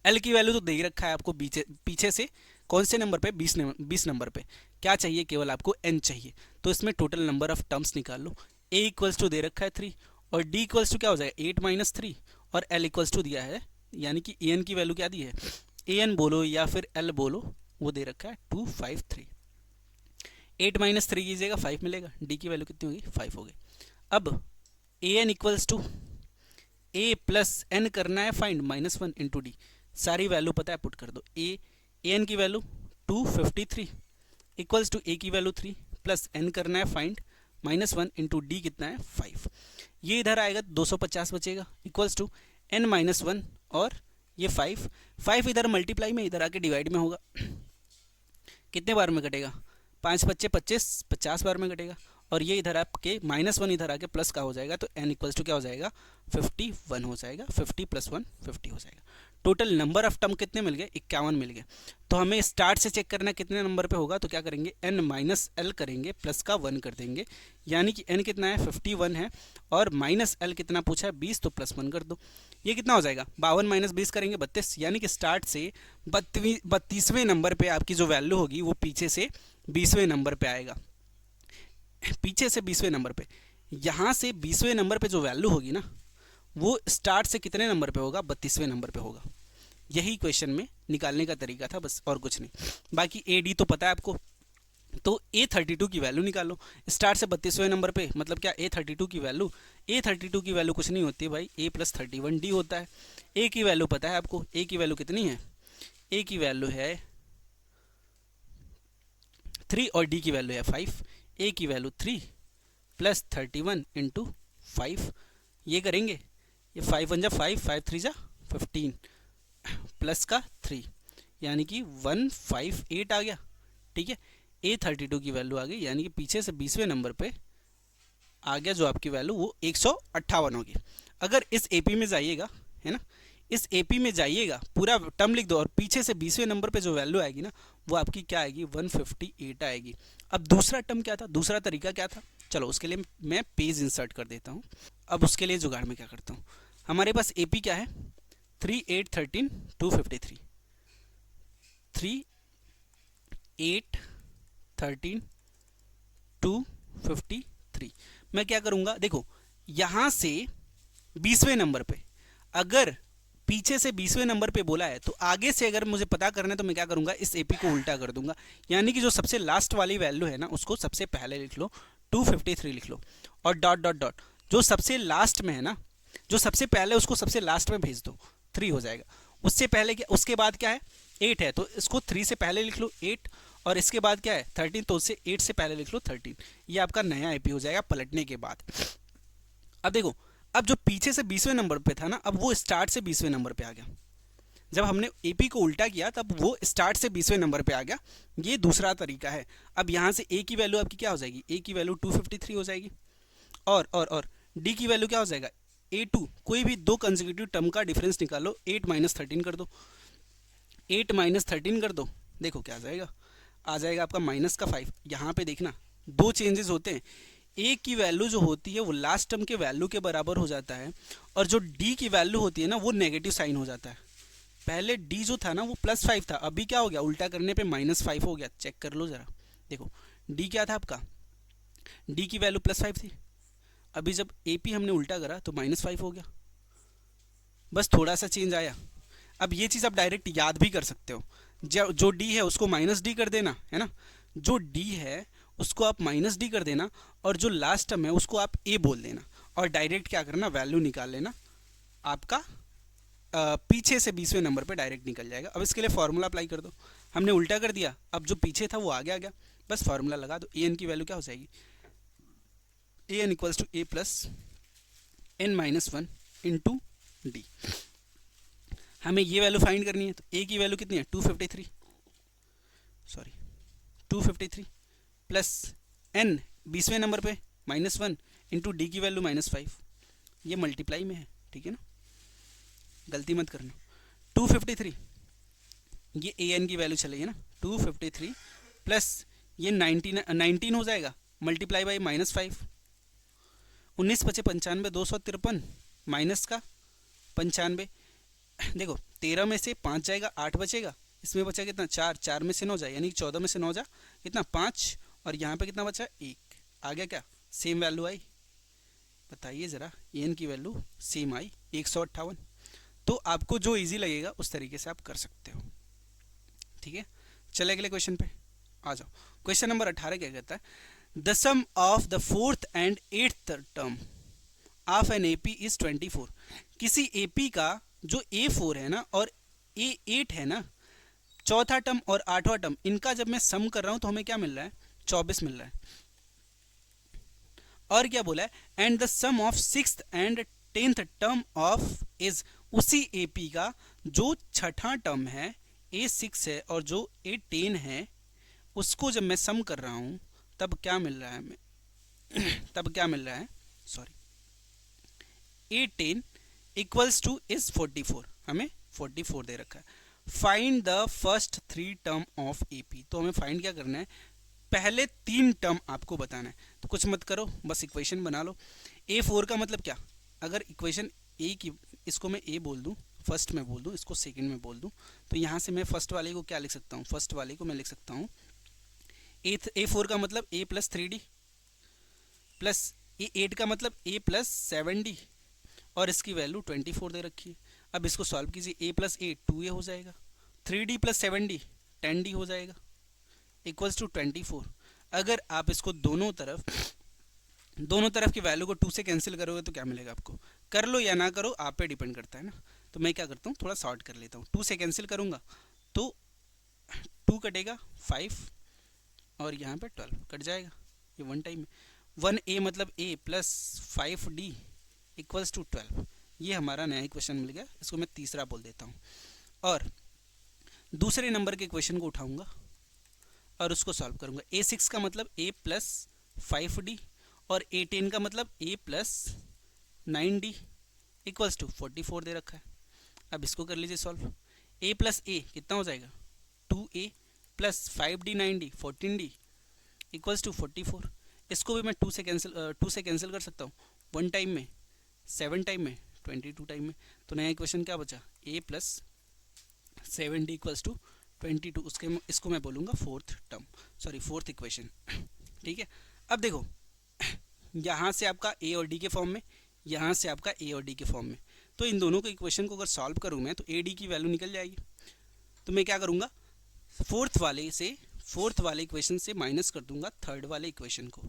एल की वैल्यू तो दे ही रखा है आपको पीछे से, कौन से नंबर पे 20 नंबर पे, क्या चाहिए केवल आपको n चाहिए। तो इसमें टोटल नंबर ऑफ टर्म्स निकाल लो। a इक्वल्स टू दे रखा है 3, और d इक्वल्स टू क्या हो जाएगा 8 माइनस 3, और l इक्वल्स टू दिया है, यानी कि an की वैल्यू क्या दी है, an बोलो या फिर l बोलो, वो दे रखा है 253। 8 माइनस 3 कीजिएगा 5 मिलेगा, d की वैल्यू कितनी होगी 5 होगी। अब an equals to a plus n करना है फाइंड, -1 इंटू डी, सारी वैल्यू पता है पुट कर दो। an की वैल्यू 253 इक्वल्स टू a की वैल्यू 3 प्लस n करना है फाइंड, -1 इंटू डी कितना है 5। ये इधर आएगा 250 बचेगा, इक्वल्स टू n माइनस 1 और ये 5 इधर मल्टीप्लाई में, इधर आके डिवाइड में होगा। कितने बार में कटेगा 5 बच्चे 25, 50 बार में कटेगा, और ये इधर आपके -1 इधर आके प्लस का हो जाएगा, तो n इक्वल्स टू क्या हो जाएगा 51 हो जाएगा, 50 प्लस 1 50 हो जाएगा। टोटल नंबर ऑफ टर्म कितने मिल गए 51 मिल गए। तो हमें स्टार्ट से चेक करना कितने नंबर पे होगा, तो क्या करेंगे n माइनस एल करेंगे, प्लस का 1 कर देंगे, यानी कि n कितना है 51 है, और माइनस एल कितना पूछा है 20, तो प्लस 1 कर दो। ये कितना हो जाएगा 52 माइनस 20 करेंगे 32, यानी कि स्टार्ट से 32वें नंबर पे आपकी जो वैल्यू होगी वो पीछे से 20वें नंबर पे आएगा, पीछे से 20वें नंबर पे। यहाँ से 20वें नंबर पे जो वैल्यू होगी ना, वो स्टार्ट से कितने नंबर पे होगा 32वें नंबर पे होगा। यही क्वेश्चन में निकालने का तरीका था बस, और कुछ नहीं। बाकी ए डी तो पता है आपको, तो A32 की वैल्यू निकालो स्टार्ट से 32वें नंबर पे, मतलब क्या A32 की वैल्यू कुछ नहीं होती है भाई, a प्लस 31d होता है। a की वैल्यू पता है आपको, a की वैल्यू कितनी है, a की वैल्यू है 3 और d की वैल्यू है 5। a की वैल्यू 3 प्लस 31 इंटू 5, ये करेंगे, ये 5 1 जा 5, 5 3 जा 15 प्लस का 3, यानी कि 158 आ गया, ठीक है। A32 की वैल्यू आ गई, यानी कि पीछे से 20वें नंबर पे आ गया जो आपकी वैल्यू, वो 158 होगी। अगर इस एपी में जाइएगा, है ना, इस एपी में जाइएगा, पूरा टर्म लिख दो, और पीछे से 20वें नंबर पे जो वैल्यू आएगी ना, वो आपकी क्या आएगी 158 आएगी। अब दूसरा टर्म क्या था, दूसरा तरीका क्या था, चलो उसके लिए मैं पेज इंसर्ट कर देता हूँ। अब उसके लिए जुगाड़ में क्या करता हूँ, हमारे पास एपी क्या है 3 8 13 253, 3 8 13 253। मैं क्या करूंगा, देखो यहां से 20वें नंबर पे, अगर पीछे से 20वें नंबर पे बोला है, तो आगे से अगर मुझे पता करना है तो मैं क्या करूंगा, इस एपी को उल्टा कर दूंगा, यानी कि जो सबसे लास्ट वाली वैल्यू है ना, उसको सबसे पहले लिख लो, 253 लिख लो, और डॉट डॉट डॉट, जो सबसे लास्ट में है ना, जो सबसे पहले उसको सबसे लास्ट में भेज दो, 3 हो जाएगा। उससे पहले क्या, उसके बाद क्या है 8 है, तो इसको 3 से पहले लिख लो 8, और इसके बाद क्या है 13, तो उससे 8 से पहले लिख लो 13। ये आपका नया एपी हो जाएगा पलटने के बाद। अब देखो, अब जो पीछे से 20वें नंबर पे था ना, अब वो स्टार्ट से 20वें नंबर पे आ गया। जब हमने एपी को उल्टा किया तब वो स्टार्ट से 20वें नंबर पे आ गया। ये दूसरा तरीका है। अब यहाँ से ए की वैल्यू आपकी क्या हो जाएगी, ए की वैल्यू 253 हो जाएगी, और डी की वैल्यू क्या हो जाएगा A2। कोई भी दो कंसेक्यूटिव टर्म का डिफरेंस निकालो, 8 माइनस 13 कर दो, 8 माइनस 13 कर दो, देखो क्या आ जाएगा, आ जाएगा आपका माइनस का 5। यहाँ पे देखना दो चेंजेस होते हैं, ए की वैल्यू जो होती है वो लास्ट टर्म के वैल्यू के बराबर हो जाता है, और जो डी की वैल्यू होती है ना, वो नेगेटिव साइन हो जाता है। पहले डी जो था ना वो +5 था, अभी क्या हो गया, उल्टा करने पे -5 हो गया। चेक कर लो जरा, देखो डी क्या था आपका, डी की वैल्यू +5 थी, अभी जब एपी हमने उल्टा करा तो -5 हो गया, बस थोड़ा सा चेंज आया। अब ये चीज़ आप डायरेक्ट याद भी कर सकते हो, जो डी है उसको -d कर देना, है ना, जो डी है उसको आप -d कर देना, और जो लास्ट टर्म है उसको आप ए बोल देना, और डायरेक्ट क्या करना, वैल्यू निकाल लेना, आपका पीछे से 20वें नंबर पे डायरेक्ट निकल जाएगा। अब इसके लिए फॉर्मूला अप्लाई कर दो, हमने उल्टा कर दिया, अब जो पीछे था वो आगे आ गया, बस फॉर्मूला लगा दो। ए एन की वैल्यू क्या हो जाएगी, a n equals to a plus n minus one into d. हमें ये वैल्यू फाइंड करनी है, तो ए की वैल्यू कितनी है 253, सॉरी 253 प्लस एन 20वें नंबर पे माइनस वन इंटू डी की वैल्यू -5, ये मल्टीप्लाई में है, ठीक है ना, गलती मत करना। 253 ये ए एन की वैल्यू चलेगी ना, 253 प्लस ये 19 हो जाएगा, मल्टीप्लाई बाई -5, 19 पचे 95, 253 माइनस का 95, देखो 13 में से 5 जाएगा, 8 बचेगा, इसमें बचा कितना 4, 4 में से 9 जाए, यानी कि 14 में से 9 जा कितना 5, और यहाँ पे कितना बचा 1, आ गया क्या, सेम वैल्यू आई, बताइए ज़रा, ए एन की वैल्यू सेम आई 158। तो आपको जो इजी लगेगा उस तरीके से आप कर सकते हो, ठीक है। चले अगले क्वेश्चन पे आ जाओ। क्वेश्चन नंबर 18 क्या कहता है, the sum of the 4th and 8th term of an AP is 24। किसी एपी का जो A4 है ना और A8 है ना, चौथा टर्म और 8वां टर्म, इनका जब मैं सम कर रहा हूं तो हमें क्या मिल रहा है, 24 मिल रहा है। और क्या बोला है, and the sum of 6th and 10th term of is, उसी एपी का जो छठा टर्म है A6 है और जो A10 है, उसको जब मैं सम कर रहा हूं तब क्या मिल रहा है हमें तब क्या मिल रहा है, sorry, A10 equals two is 44, हमें 44 दे रखा है। Find the first 3 term of AP, तो हमें फाइंड क्या करना है, पहले 3 टर्म आपको बताना है। तो कुछ मत करो, बस इक्वेशन बना लो। A4 का मतलब क्या, अगर इक्वेशन ए की, इसको मैं ए बोल दूं, फर्स्ट में बोल दूं, इसको सेकंड में बोल दूं, तो यहाँ से मैं फर्स्ट वाले को क्या लिख सकता हूँ, फर्स्ट वाले को मैं लिख सकता हूँ A4 का मतलब A plus 3D plus A8 का मतलब A प्लस 7D, और इसकी वैल्यू 24 दे रखी है। अब इसको सॉल्व कीजिए, A प्लस A 2A हो जाएगा, 3D प्लस 7D 10D हो जाएगा, इक्वल्स टू 24। अगर आप इसको दोनों तरफ की वैल्यू को 2 से कैंसिल करोगे तो क्या मिलेगा आपको, कर लो या ना करो आप पे डिपेंड करता है ना। तो मैं क्या करता हूँ, थोड़ा शॉर्ट कर लेता हूँ, 2 से कैंसिल करूँगा तो 2 कटेगा 5 और यहाँ पे 12 कट जाएगा, ये वन टाइम में। 1A मतलब A plus 5D equals to 12, ये हमारा नया इक्वेशन मिल गया, इसको मैं तीसरा बोल देता हूँ। और दूसरे नंबर के इक्वेशन को उठाऊंगा और उसको सॉल्व करूंगा। A6 का मतलब A प्लस 5D और A10 का मतलब A plus 9D equals to 44 दे रखा है। अब इसको कर लीजिए सॉल्व, A प्लस A कितना हो जाएगा 2A plus 5D 9D 14D equals to 44। इसको भी मैं 2 से कैंसिल कर सकता हूँ, 1 टाइम में, 7 टाइम में, 22 टाइम में। तो नया इक्वेशन क्या बचा, A plus 7D equals to 22, इसको मैं बोलूँगा फोर्थ इक्वेशन, ठीक है। अब देखो, यहाँ से आपका A और D के फॉर्म में, यहाँ से आपका A और D के फॉर्म में, तो इन दोनों को इक्वेशन को अगर सॉल्व करूँ मैं तो AD की वैल्यू निकल जाएगी। तो मैं क्या करूँगा, फोर्थ वाले इक्वेशन से माइनस कर दूंगा थर्ड वाले इक्वेशन को,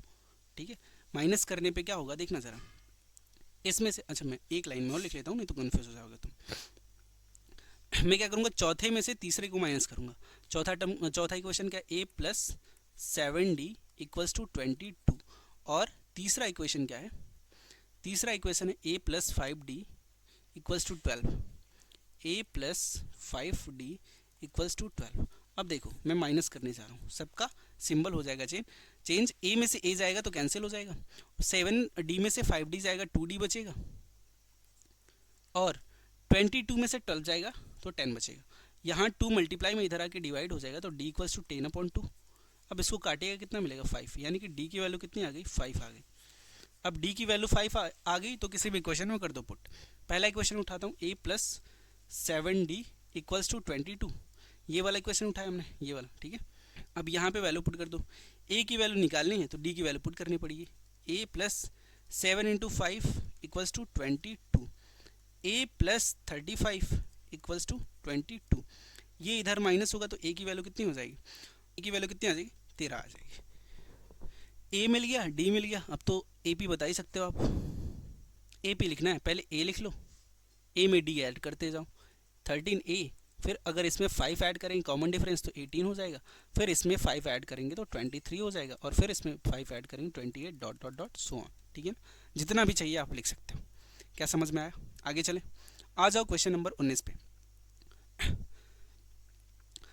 ठीक है। माइनस करने पे क्या होगा देखना ज़रा, इसमें से, अच्छा मैं एक लाइन में और लिख लेता हूँ नहीं तो कन्फ्यूज हो जाओगे तुम। मैं क्या करूँगा, चौथे में से तीसरे को माइनस करूँगा। चौथा इक्वेशन क्या, A plus 7D equals to 22, और तीसरा इक्वेशन क्या है, तीसरा इक्वेशन है A plus 5D equals to 12, A plus 5D equals to 12। अब देखो मैं माइनस करने जा रहा हूँ, सबका सिंबल हो जाएगा चेंज, A में से A जाएगा तो कैंसिल हो जाएगा, 7D में से 5D जाएगा 2D बचेगा, और 22 में से 12 जाएगा तो 10 बचेगा। यहाँ 2 मल्टीप्लाई में इधर आके डिवाइड हो जाएगा तो D इक्वल्स टू 10/2। अब इसको काटेगा कितना मिलेगा 5, यानी कि D की वैल्यू कितनी आ गई 5 आ गई। अब D की वैल्यू 5 आ गई तो किसी भी इक्वेशन में कर दो पुट। पहला इक्वेशन उठाता हूँ, A plus 7D equals to 22, ये वाला इक्वेशन उठाया हमने, ये वाला, ठीक है। अब यहाँ पे वैल्यू पुट कर दो, A की वैल्यू निकालनी है तो D की वैल्यू पुट करनी पड़ेगी। A plus 7 into 5 equals to 22, A plus 35 equals to 22, ये इधर माइनस होगा तो A की वैल्यू कितनी हो जाएगी, A की वैल्यू कितनी आ जाएगी 13 आ जाएगी। A मिल गया, D मिल गया, अब तो AP बता ही सकते हो आप, ए पे लिखना है, पहले ए लिख लो, ए में डी ऐड करते जाओ, 13A, फिर अगर इसमें 5 ऐड करेंगे कॉमन डिफरेंस तो 18 हो जाएगा, फिर इसमें 5 ऐड करेंगे तो 23 हो जाएगा, और फिर इसमें 5 ऐड करेंगे 28 dot dot dot so on. ठीक है ना, जितना भी चाहिए आप लिख सकते हो। क्या समझ में आया? आगे चलें, आ जाओ क्वेश्चन नंबर 19 पे।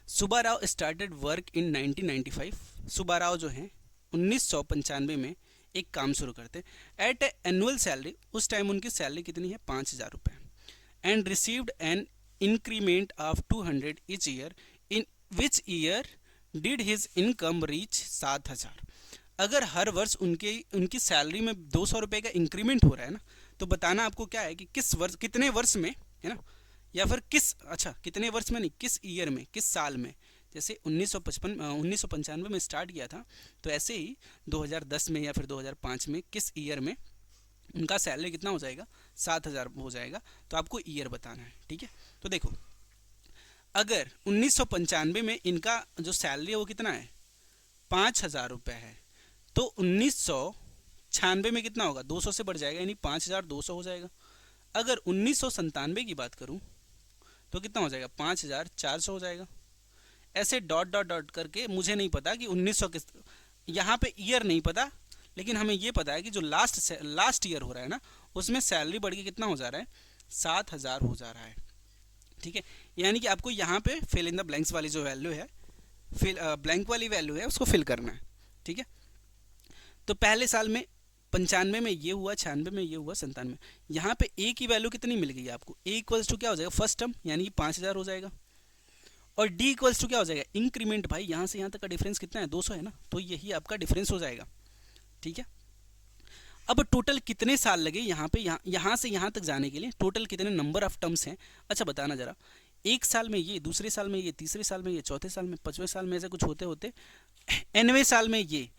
Subbarao started work in 1995। Subbarao जो हैं 1995 में एक काम शुरू करते एट एनुअल सैलरी, उस टाइम उनकी सैलरी कितनी है 5,000 रुपये, and received an increment of 200 each year, in which year did his income reach 7,000। अगर हर वर्ष उनकी सैलरी में 200 रुपये का इंक्रीमेंट हो रहा है ना, तो बताना आपको क्या है कि किस वर्ष, कितने वर्ष में, है ना, या फिर कितने वर्ष में नहीं, किस ईयर में, किस साल में। जैसे 1995 में स्टार्ट किया था, तो ऐसे ही 2010 में या फिर 2005 में किस ईयर में उनका सैलरी कितना हो जाएगा 7,000 हो जाएगा, तो आपको ईयर बताना है। ठीक है, तो देखो अगर 1995 में इनका जो सैलरी है वो कितना है 5,000 रुपये है, तो 1996 में कितना होगा 200 से बढ़ जाएगा, यानी 5,200 हो जाएगा। अगर 1997 की बात करूं तो कितना हो जाएगा 5,400 हो जाएगा। ऐसे डॉट डॉट डॉट करके, मुझे नहीं पता कि 1900 किस, यहाँ पे ईयर नहीं पता, लेकिन हमें ये पता है कि जो लास्ट ईयर हो रहा है ना, उसमें सैलरी बढ़ के कितना हो जा रहा है 7,000 हो जा रहा है। ठीक है, यानी कि आपको यहाँ पे फिल इन द ब्लैंक्स वाली जो वैल्यू है, ब्लैंक वाली वैल्यू है, उसको फिल करना है। ठीक है, तो पहले साल में 95 में ये हुआ, 96 में ये हुआ, 97 में। यहाँ पे ए की वैल्यू कितनी मिल गई आपको, ए इक्वल्स टू क्या हो जाएगा फर्स्ट टर्म, यानी कि 5,000 हो जाएगा, और डी इक्वल्स टू क्या हो जाएगा इंक्रीमेंट। भाई यहाँ से यहाँ तक का डिफरेंस कितना है 200 है ना, तो यही आपका डिफरेंस हो जाएगा। ठीक है, अब टोटल कितने साल लगे यहाँ पे, यहाँ से यहाँ तक जाने के लिए टोटल कितने नंबर ऑफ टर्म्स हैं, अच्छा बताना जरा। एक साल में ये, दूसरे साल में ये, तीसरे साल में ये, चौथे साल में, 5वें साल में, ऐसे कुछ होते होते 9वें साल में ये।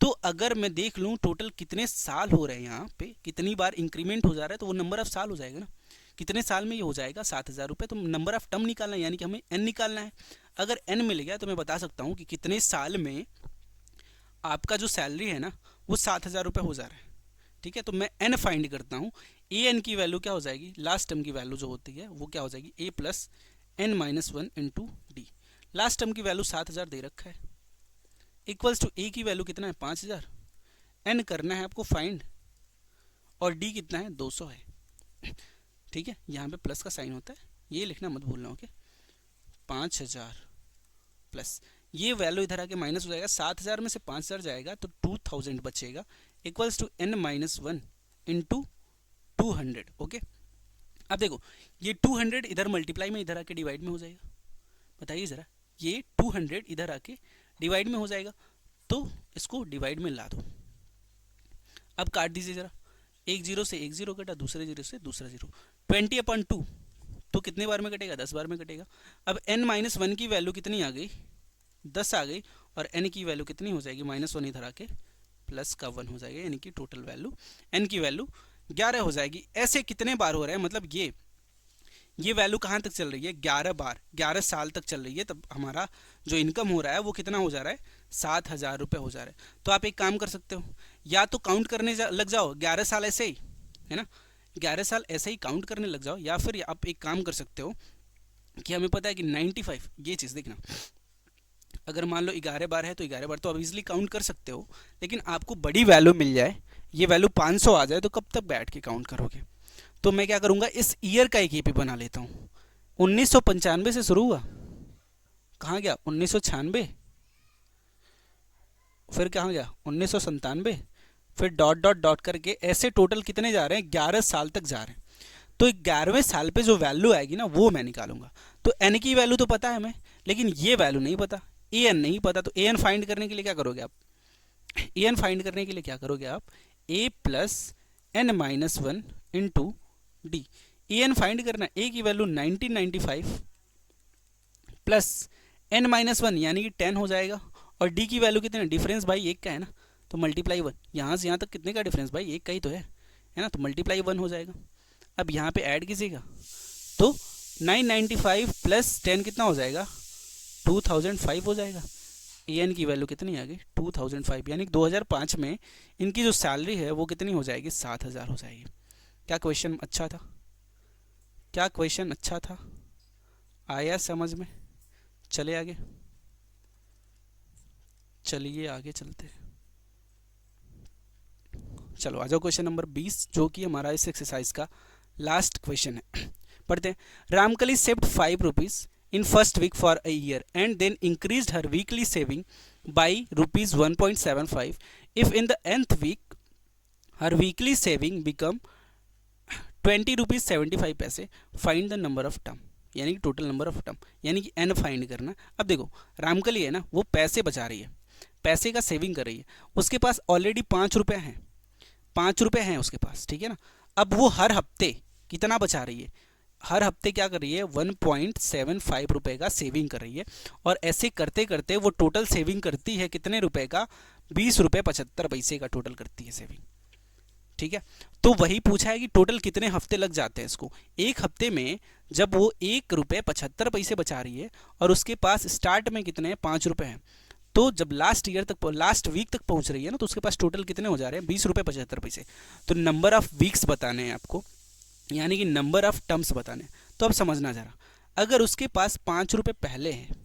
तो अगर मैं देख लूँ टोटल कितने साल हो रहे हैं यहाँ पे, कितनी बार इंक्रीमेंट हो जा रहा है, तो वो नंबर ऑफ साल हो जाएगा ना, कितने साल में ये हो जाएगा 7,000 रुपये। तो नंबर ऑफ टर्म निकालना है, यानी कि हमें एन निकालना है। अगर एन मिल गया तो मैं बता सकता हूँ कि कितने साल में आपका जो सैलरी है ना वो 7,000 रुपये हो जा रहा है। ठीक है, तो मैं एन फाइंड करता हूँ, ए एन की वैल्यू क्या हो जाएगी, लास्ट टर्म की वैल्यू जो होती है वो क्या हो जाएगी a plus n minus 1 into d. Last term की वैल्यू 7,000 दे रखा है, इक्वल्स टू ए की वैल्यू कितना है 5,000, एन करना है आपको फाइंड, और डी कितना है 200 है। ठीक है, यहाँ पे प्लस का साइन होता है, ये लिखना मत भूलना। ओके, 5,000 प्लस ये वैल्यू इधर आके माइनस हो जाएगा, 7,000 में से 5,000 जाएगा तो 2,000 बचेगा, equals to n minus 1 into 200। Okay, अब देखो ये 200 इधर मल्टीप्लाई में इधर आके डिवाइड में हो जाएगा, बताइए ज़रा, ये 200 इधर आके डिवाइड में हो जाएगा, तो इसको डिवाइड में ला दो। अब काट दीजिए ज़रा, एक जीरो से एक जीरो कटा, दूसरे जीरो से दूसरा जीरो, 20/2 तो कितने बार में कटेगा 10 बार में कटेगा। अब n माइनस 1 की वैल्यू कितनी आ गई 10 आ गई, और n की वैल्यू कितनी हो जाएगी -1 इधर आके प्लस का 1 हो जाएगा, यानी कि टोटल वैल्यू n की वैल्यू 11 हो जाएगी। ऐसे कितने बार हो रहा है, मतलब ये वैल्यू कहाँ तक चल रही है 11 बार, 11 साल तक चल रही है, तब हमारा जो इनकम हो रहा है वो कितना हो जा रहा है 7,000 रुपये हो जा रहा है। तो आप एक काम कर सकते हो, या तो काउंट करने लग जाओ 11 साल ऐसे ही, है ना, 11 साल ऐसे ही काउंट करने लग जाओ, या फिर आप एक काम कर सकते हो कि हमें पता है कि 95, ये चीज़ देखना, अगर मान लो 11 बार है तो 11 बार तो आप इजीली काउंट कर सकते हो, लेकिन आपको बड़ी वैल्यू मिल जाए, ये वैल्यू 500 आ जाए, तो कब तक बैठ के काउंट करोगे। तो मैं क्या करूँगा, इस ईयर का एक ईपी बना लेता हूँ। 1995 से शुरू हुआ, कहाँ गया 1996, फिर कहाँ गया 1997, फिर डॉट डॉट डॉट करके ऐसे टोटल कितने जा रहे हैं 11 साल तक जा रहे हैं। तो 11वें साल पे जो वैल्यू आएगी ना वो मैं निकालूंगा। तो एन की वैल्यू तो पता है हमें, लेकिन ये वैल्यू नहीं पता, ए एन नहीं पता। तो ए एन फाइंड करने के लिए क्या करोगे आप, ए एन फाइंड करने के लिए क्या करोगे आप, a plus n minus 1 into d. A n find करना, ए की वैल्यू 1995 प्लस एन माइनस 1 यानी कि 10 हो जाएगा, और डी की वैल्यू कितनी है, डिफरेंस भाई एक का है ना, तो मल्टीप्लाई 1, यहाँ से यहाँ तक कितने का डिफरेंस भाई एक का ही तो है ना, तो मल्टीप्लाई 1 हो जाएगा। अब यहाँ पे ऐड कीजिएगा तो 995 प्लस 10 कितना हो जाएगा 2005 हो जाएगा। ए एन की वैल्यू कितनी आ गई 2005, यानी 2005 में इनकी जो सैलरी है वो कितनी हो जाएगी 7,000 हो जाएगी। क्या क्वेश्चन अच्छा था? क्या क्वेश्चन अच्छा था? आया समझ में? चले आगे, चलिए आगे चलते हैं। चलो आ जाओ क्वेश्चन नंबर 20, जो कि हमारा इस एक्सरसाइज का लास्ट क्वेश्चन है। पढ़ते हैं। Ramkali saved 5 rupees in first week for a year and then increased her weekly saving by ₹1.75। If in the nth week her weekly saving become ₹20.75। Find the number of term, यानी कि total number of term, यानी कि n find करना। अब देखो रामकली है ना, वो पैसे बचा रही है, पैसे का सेविंग कर रही है। उसके पास ऑलरेडी 5 रुपये हैं, 5 रुपये हैं उसके पास, ठीक है ना। अब वो हर हफ्ते कितना बचा रही है? हर हफ्ते क्या कर रही है? 1.75 रुपये का सेविंग कर रही है। और ऐसे करते करते वो टोटल सेविंग करती है कितने रुपए का? ₹20.75 का टोटल करती है सेविंग, ठीक है। तो वही पूछा है कि टोटल कितने हफ्ते लग जाते हैं इसको। एक हफ्ते में जब वो ₹1.75 बचा रही है और उसके पास स्टार्ट में कितने हैं? 5 रुपये हैं। तो जब लास्ट वीक तक पहुंच रही है ना, तो उसके पास टोटल कितने हो जा रहे हैं? ₹20.75। तो नंबर ऑफ वीक्स बताने हैं आपको, यानी कि नंबर ऑफ टर्म्स बताने हैं। तो अब समझना जरा, अगर उसके पास 5 रुपये पहले हैं,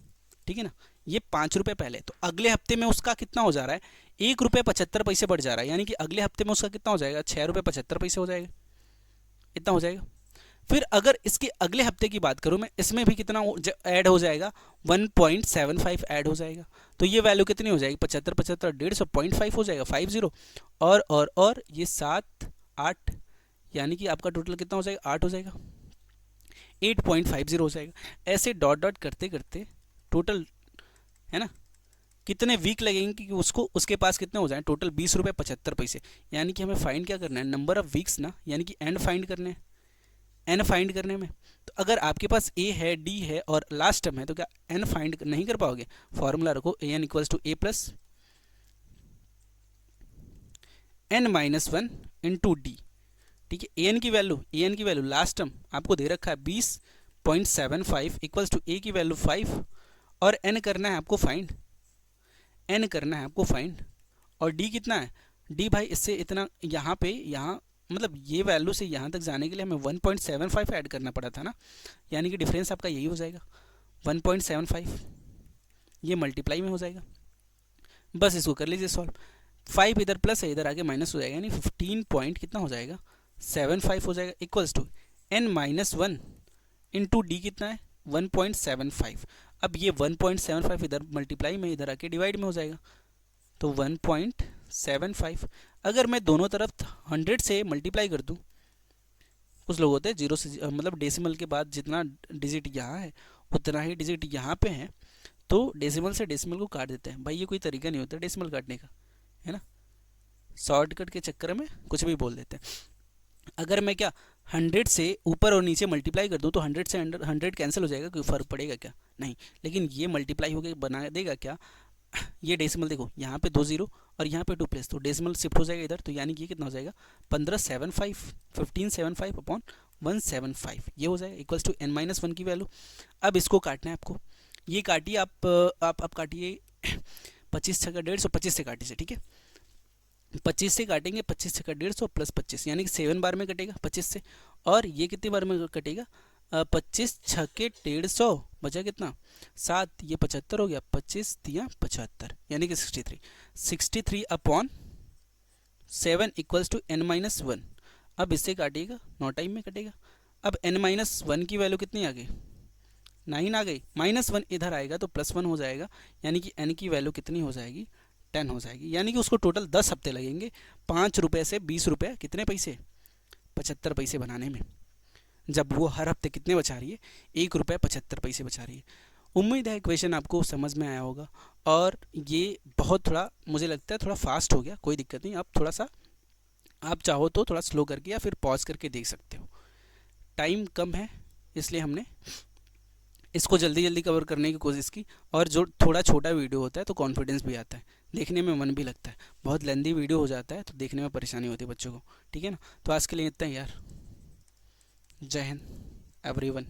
ठीक है ना, ये 5 रुपये पहले, तो अगले हफ्ते में उसका कितना हो जा रहा है? ₹1.75 बढ़ जा रहा है, यानी कि अगले हफ्ते में उसका कितना हो जाएगा? ₹6.75 हो जाएगा, इतना हो जाएगा। फिर अगर इसके अगले हफ्ते की बात करूं मैं, इसमें भी कितना ऐड हो जाएगा? 1.75 ऐड हो जाएगा। तो ये वैल्यू कितनी हो जाएगी? 75 75 150 0.5 हो जाएगा, 50। और ये 7 8, यानी कि आपका टोटल कितना हो जाएगा? 8 हो जाएगा, 8.50 हो जाएगा। ऐसे डॉट डॉट करते करते टोटल, है ना, कितने वीक लगेंगे कि उसको उसके पास कितने हो जाए? टोटल ₹20.75। यानी कि हमें फाइंड क्या करना है? नंबर ऑफ वीक्स ना, यानी कि एन फाइंड करने हैं। एन फाइंड करने में तो अगर आपके पास ए है, डी है और लास्ट टर्म है, तो क्या एन फाइंड नहीं कर पाओगे? फॉर्मूला रखो, a n equals to a plus n-1 into d, ठीक है। ए एन की वैल्यू लास्ट टर्म आपको दे रखा है 20.75 इक्वल्स टू ए की वैल्यू 5, और एन करना है आपको फाइंड, और डी कितना है? डी भाई इससे इतना यहाँ पे, यहाँ मतलब ये वैल्यू से यहाँ तक जाने के लिए हमें 1.75 ऐड करना पड़ा था ना, यानी कि डिफरेंस आपका यही हो जाएगा 1.75, ये मल्टीप्लाई में हो जाएगा। बस इसको कर लीजिए सॉल्व। 5 इधर प्लस है, इधर आगे माइनस हो जाएगा, यानी 15 पॉइंट कितना हो जाएगा? 75 हो जाएगा, equals to n-1 into D कितना है? 1.75। अब ये 1.75 इधर मल्टीप्लाई में, इधर आके डिवाइड में हो जाएगा, तो 1.75। अगर मैं दोनों तरफ 100 से मल्टीप्लाई कर दूं, कुछ लोग होते हैं जीरो से मतलब डेसिमल के बाद जितना डिजिट यहाँ है उतना ही डिजिट यहाँ पे है, तो डेसिमल से डेसिमल को काट देते हैं। भाई ये कोई तरीका नहीं होता डेसिमल काटने का, है ना, शॉर्टकट के चक्कर में कुछ भी बोल देते हैं। अगर मैं क्या 100 से ऊपर और नीचे मल्टीप्लाई कर दूं, तो 100 से 100 कैंसिल हो जाएगा, कोई फ़र्क पड़ेगा क्या? नहीं। लेकिन ये मल्टीप्लाई होकर बना देगा क्या? ये डेसिमल देखो, यहाँ पे 2 0 और यहाँ पे 2 प्लस, तो डेसिमल शिफ्ट हो जाएगा इधर, तो यानी कि ये कितना हो जाएगा? 1575 अपॉन 175, ये हो जाएगा इक्वल्स टू n-1 की वैल्यू। अब इसको काटना है आपको, ये काटिए आप काटिए 25 छक्का 150, 25 से काटिए, ठीक है। 25 से काटेंगे, 25 छक्का 150 प्लस 25, यानी कि 7 बार में कटेगा 25 से, और ये कितनी बार में कटेगा? 25 छक्के 150, बचा कितना? 7, ये 75 हो गया, 25 तिया 75, यानी कि 63 अपॉन 7 इक्वल्स टू n-1। अब इससे काटिएगा, 9 टाइम में कटेगा। अब n-1 की वैल्यू कितनी आ गई? 9 आ गई, -1 इधर आएगा तो +1 हो जाएगा, यानी कि n की वैल्यू कितनी हो जाएगी? 10 हो जाएगी। यानी कि उसको टोटल 10 हफ्ते लगेंगे 5 रुपये से 20 रुपये, कितने पैसे? 75 पैसे बनाने में। जब वो हर हफ्ते कितने बचा रही है? ₹1.75 बचा रही है। उम्मीद है क्वेश्चन आपको समझ में आया होगा, और ये बहुत थोड़ा मुझे लगता है थोड़ा फास्ट हो गया, कोई दिक्कत नहीं। आप थोड़ा सा, आप चाहो तो थोड़ा स्लो करके या फिर पॉज करके देख सकते हो। टाइम कम है इसलिए हमने इसको जल्दी जल्दी कवर करने की कोशिश की, और जो थोड़ा छोटा वीडियो होता है तो कॉन्फिडेंस भी आता है, देखने में मन भी लगता है। बहुत लेंदी वीडियो हो जाता है तो देखने में परेशानी होती है बच्चों को, ठीक है ना। तो आज के लिए इतना ही यार। जय हिंद एवरीवन।